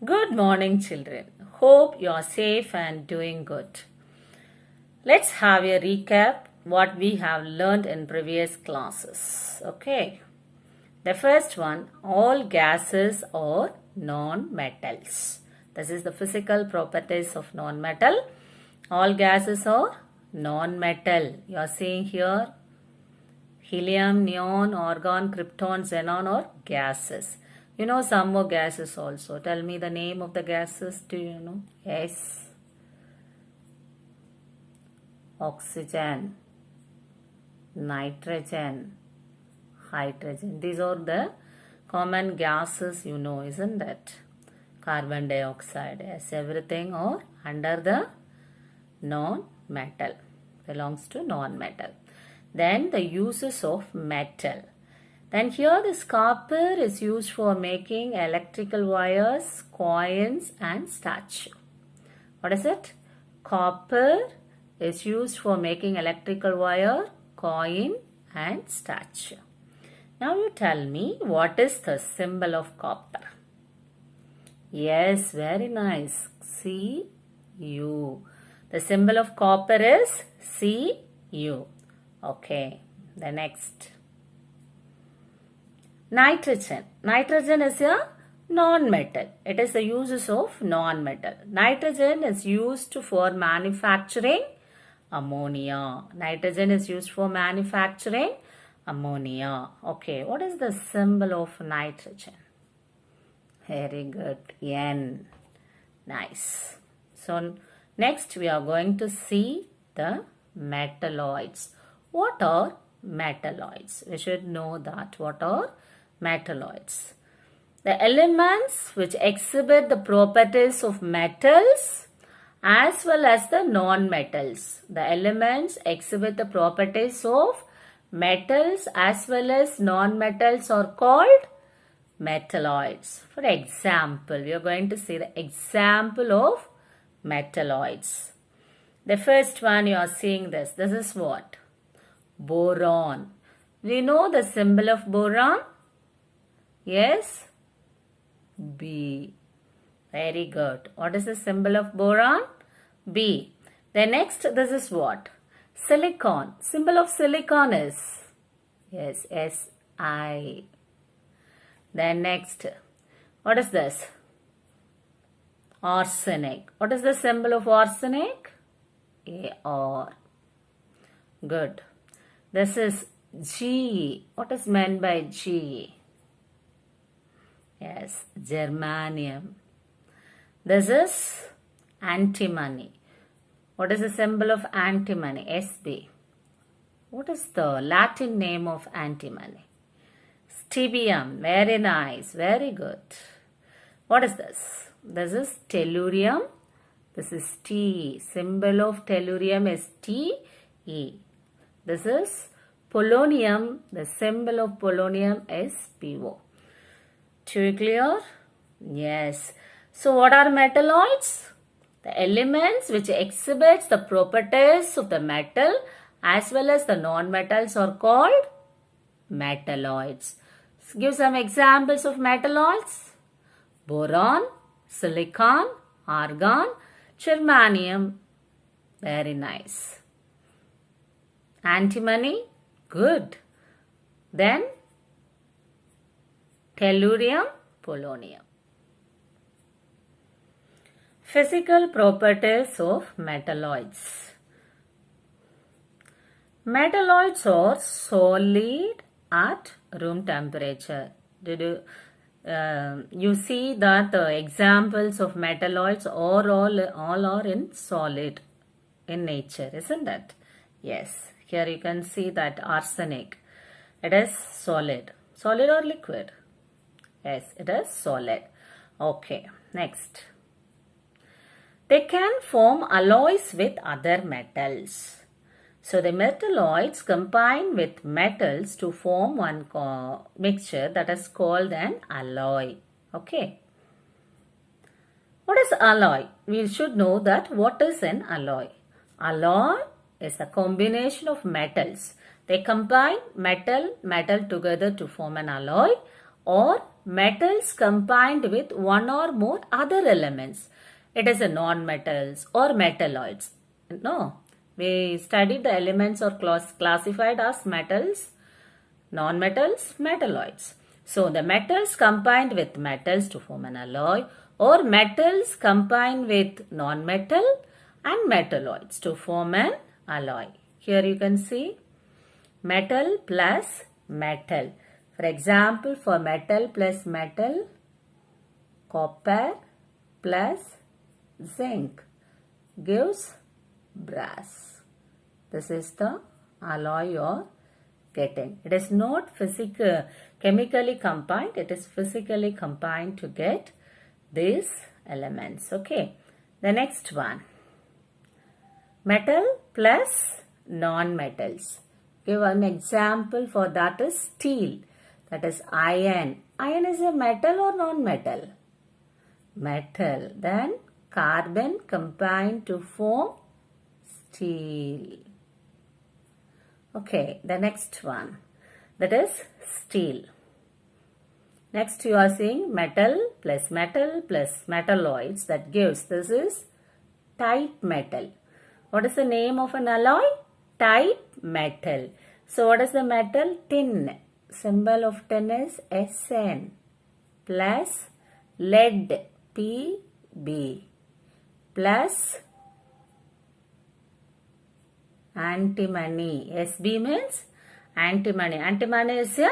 Good morning, children. Hope you are safe and doing good. Let's have a recap what we have learned in previous classes. Okay. The first one, all gases are non-metals. This is the physical properties of non-metal. All gases are non-metal. You are seeing here helium, neon, argon, krypton, xenon are gases. You know some more gases also. Tell me the name of the gases. Do you know? Yes. Oxygen, nitrogen, hydrogen. These are the common gases you know, isn't it? Carbon dioxide. Yes, everything are under the non-metal. Belongs to non-metal. Then the uses of metal. Then here this copper is used for making electrical wires, coins and statue. What is it? Copper is used for making electrical wire, coin and statue. Now you tell me what is the symbol of copper? Yes, very nice. Cu. The symbol of copper is Cu. Okay, the next. Nitrogen. Nitrogen is a non-metal. It is the uses of non-metal. Nitrogen is used for manufacturing ammonia. Nitrogen is used for manufacturing ammonia. Okay, what is the symbol of nitrogen? Very good. N. Nice. So, next we are going to see the metalloids. What are metalloids? We should know that. What are metalloids? The elements which exhibit the properties of metals as well as the non-metals. The elements exhibit the properties of metals as well as non-metals are called metalloids. For example, we are going to see the example of metalloids. The first one you are seeing this. This is what? Boron. We know the symbol of boron? Yes? B. Very good. What is the symbol of boron? B. The next, this is what? Silicon. Symbol of silicon is? Yes, Si. Then next, what is this? Arsenic. What is the symbol of arsenic? Ar. Good. This is Ge. What is meant by Ge? Yes, germanium. This is antimony. What is the symbol of antimony? Sb. What is the Latin name of antimony? Stibium. Very nice. Very good. What is this? This is tellurium. This is T. Symbol of tellurium is Te. This is polonium. The symbol of polonium is Po. Too clear? Yes. So what are metalloids? The elements which exhibits the properties of the metal as well as the non-metals are called metalloids. Give some examples of metalloids. Boron, silicon, argon, germanium. Very nice. Antimony. Good. Then tellurium, polonium. Physical properties of metalloids. Metalloids are solid at room temperature. Did you see that the examples of metalloids are all are in solid in nature, isn't it? Yes. Here you can see that arsenic. It is solid. Solid or liquid? Yes, it is solid. Okay, next. They can form alloys with other metals. So the metalloids combine with metals to form one mixture that is called an alloy. Okay. What is alloy? We should know that what is an alloy. Alloy is a combination of metals. They combine metal together to form an alloy. or metals combined with one or more other elements. It is a non-metals or metalloids. No, we studied the elements or classified as metals, non-metals, metalloids. So the metals combined with metals to form an alloy, or metals combined with non-metal and metalloids to form an alloy. Here you can see metal plus metal. For example, for metal plus metal, copper plus zinc gives brass. This is the alloy you are getting. It is not chemically combined, it is physically combined to get these elements. Okay. The next one, metal plus non-metals. Give an example for that is steel. That is iron. Iron is a metal or non-metal? Metal. Then carbon combined to form steel. Okay, the next one, that is steel. Next you are seeing metal plus metalloids, that gives, this is type metal. What is the name of an alloy? Type metal. So what is the metal? Tin. Symbol of tin is Sn, plus lead, Pb, plus antimony. Sb means antimony. Antimony is a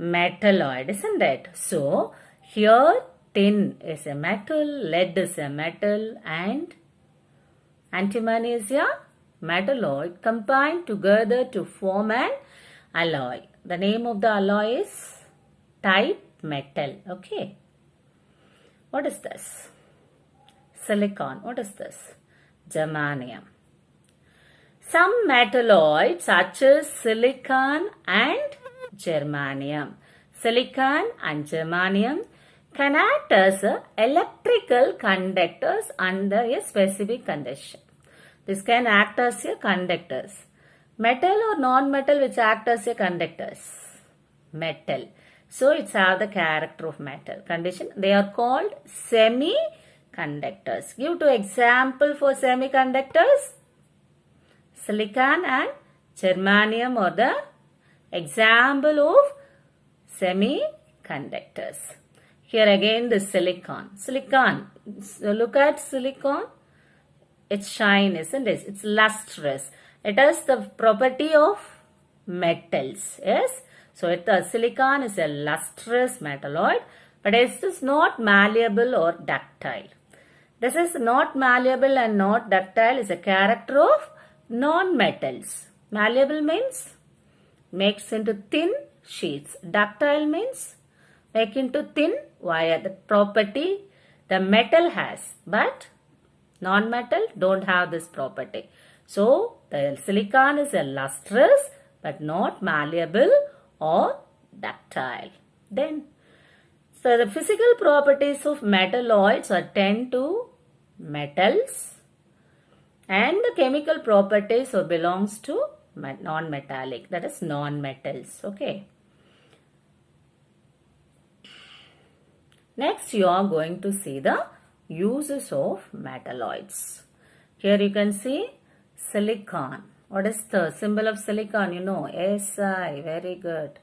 metalloid, isn't it? So here tin is a metal, lead is a metal, and antimony is a metalloid combined together to form an alloy. The name of the alloy is type metal. Okay. What is this? Silicon. What is this? Germanium. Some metalloids such as silicon and germanium. Silicon and germanium can act as electrical conductors under a specific condition. This can act as a conductors. Metal or non-metal which act as a conductors? Metal. So it's have the character of metal. Condition. They are called semiconductors. Give two example for semiconductors. Silicon and germanium are the example of semiconductors. Here again the silicon. Silicon. So look at silicon. It's shine, isn't it? It's lustrous. It has the property of metals. Yes. So the silicon is a lustrous metalloid, but it is not malleable or ductile. This is not malleable and not ductile is a character of non-metals. Malleable means makes into thin sheets. Ductile means make into thin wire. The property the metal has, but non-metal don't have this property. So the silicon is a lustrous but not malleable or ductile. Then, so the physical properties of metalloids are tend to metals, and the chemical properties belongs to non-metallic, that is non-metals. Okay. Next you are going to see the uses of metalloids. Here you can see silicon. What is the symbol of silicon? You know, Si. Very good.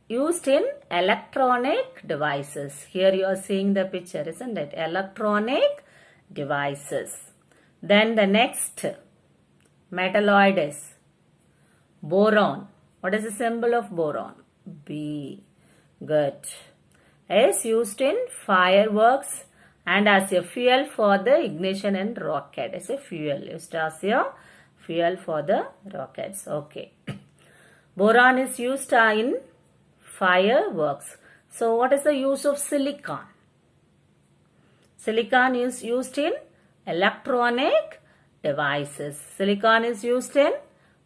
Used in electronic devices. Here you are seeing the picture, isn't it? Electronic devices. Then the next metalloid is boron. What is the symbol of boron? B. Good. Is used in fireworks and as a fuel for the ignition in rocket. It's a fuel. Used as a fuel for the rockets. Okay. Boron is used in fireworks. So what is the use of silicon? Silicon is used in electronic devices. Silicon is used in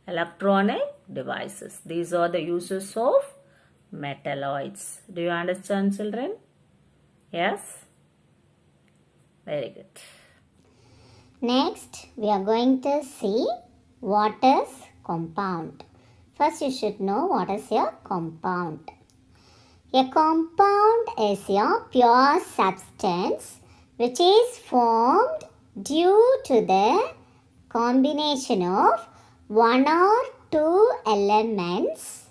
electronic devices. These are the uses of metalloids. Do you understand, children? Yes? Very good. Next, we are going to see what is compound. First, you should know what is a compound. A compound is a pure substance which is formed due to the combination of one or two elements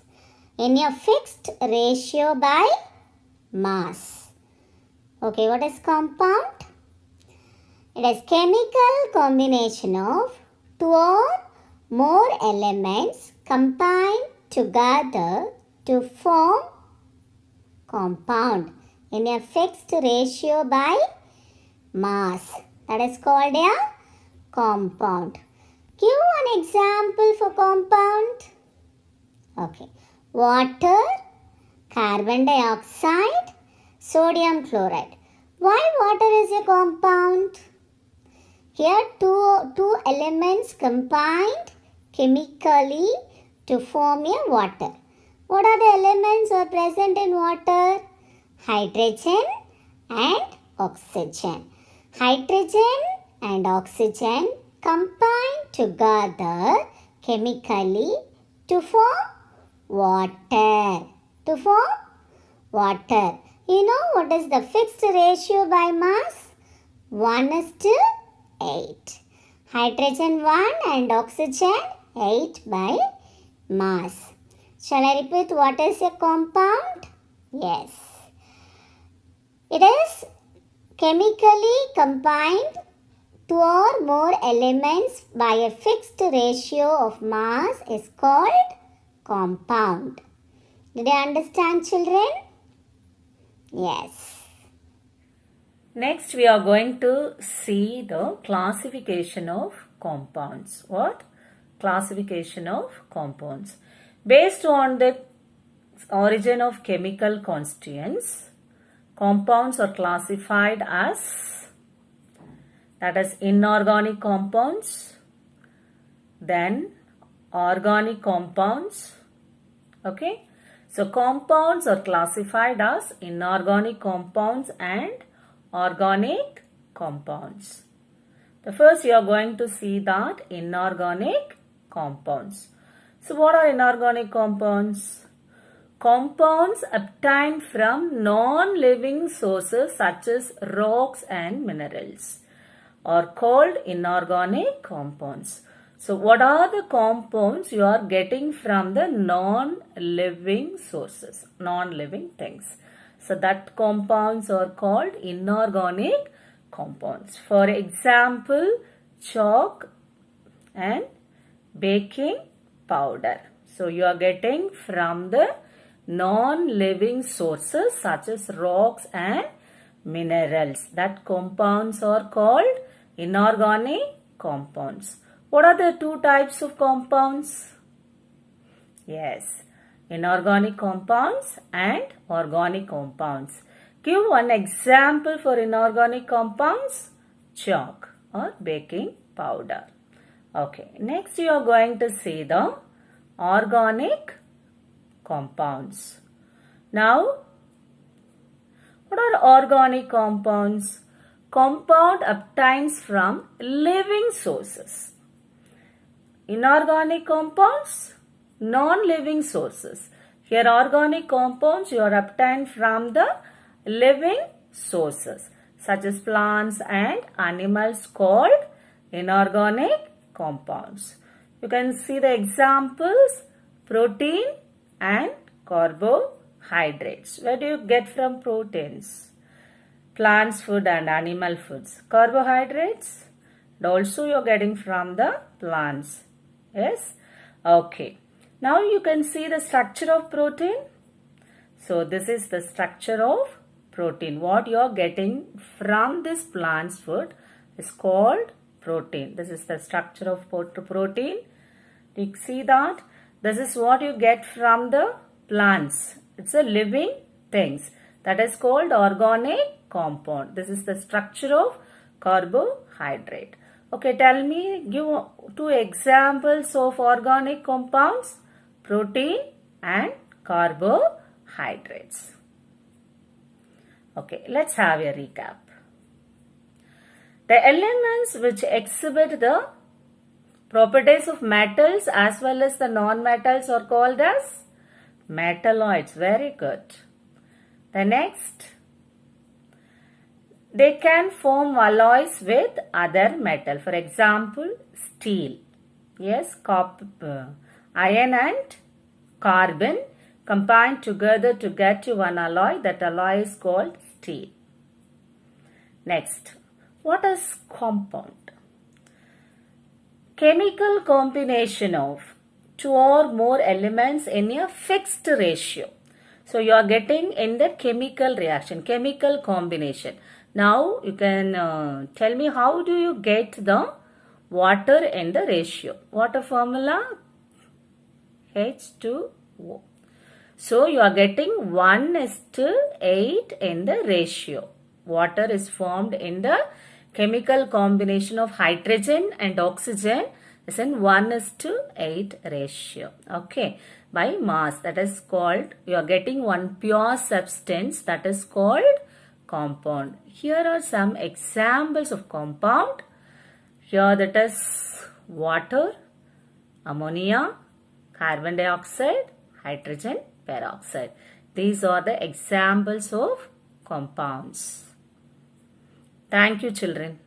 in a fixed ratio by mass. Okay, what is compound? It is chemical combination of two or more elements combined together to form compound in a fixed ratio by mass. That is called a compound. Give one example for compound. Okay. Water, carbon dioxide, sodium chloride. Why water is a compound? Here two elements combined chemically to form a water. What are the elements are present in water? Hydrogen and oxygen. Hydrogen and oxygen combine together chemically to form water. To form water. You know what is the fixed ratio by mass? 1:8. Hydrogen 1 and oxygen 8 by mass. Shall I repeat what is a compound? Yes. It is chemically combined two or more elements by a fixed ratio of mass is called compound. Did you understand, children? Yes. Next, we are going to see the classification of compounds. What? Classification of compounds. Based on the origin of chemical constituents, compounds are classified as, that is, inorganic compounds, then organic compounds. Okay, so compounds are classified as inorganic compounds and organic compounds. The first you are going to see that inorganic compounds. So what are inorganic compounds? Compounds obtained from non-living sources such as rocks and minerals are called inorganic compounds. So what are the compounds you are getting from the non-living sources, non-living things? So that compounds are called inorganic compounds. For example, chalk and baking powder. So you are getting from the non-living sources such as rocks and minerals. That compounds are called inorganic compounds. What are the two types of compounds? Yes, inorganic compounds and organic compounds. Give one example for inorganic compounds. Chalk or baking powder. Okay, next you are going to see the organic compounds. Now, what are organic compounds? Compound obtains from living sources. Inorganic compounds, non-living sources. Here organic compounds you are obtained from the living sources such as plants and animals called inorganic compounds. You can see the examples: protein and carbohydrates. Where do you get from proteins? Plants food and animal foods. Carbohydrates, and also you are getting from the plants. Yes? Okay. Now you can see the structure of protein. So this is the structure of protein. What you are getting from this plant's food is called protein. This is the structure of protein. You see that? This is what you get from the plants. It's a living things. That is called organic compound. This is the structure of carbohydrate. Okay, tell me, give two examples of organic compounds: protein and carbohydrates. Okay, let's have a recap. The elements which exhibit the properties of metals as well as the non-metals are called as metalloids. Very good. The next, they can form alloys with other metal. For example, steel. Yes, iron and carbon combine together to get to one alloy. That alloy is called steel. Next, what is compound? Chemical combination of two or more elements in a fixed ratio. So you are getting in the chemical reaction, chemical combination. Now you can tell me, how do you get the water in the ratio? Water formula H2O. So you are getting 1:8 in the ratio. Water is formed in the chemical combination of hydrogen and oxygen is in 1:8 ratio. Okay, by mass. That is called, you are getting one pure substance, that is called compound. Here are some examples of compound. Here that is water, ammonia, carbon dioxide, hydrogen peroxide. These are the examples of compounds. Thank you, children.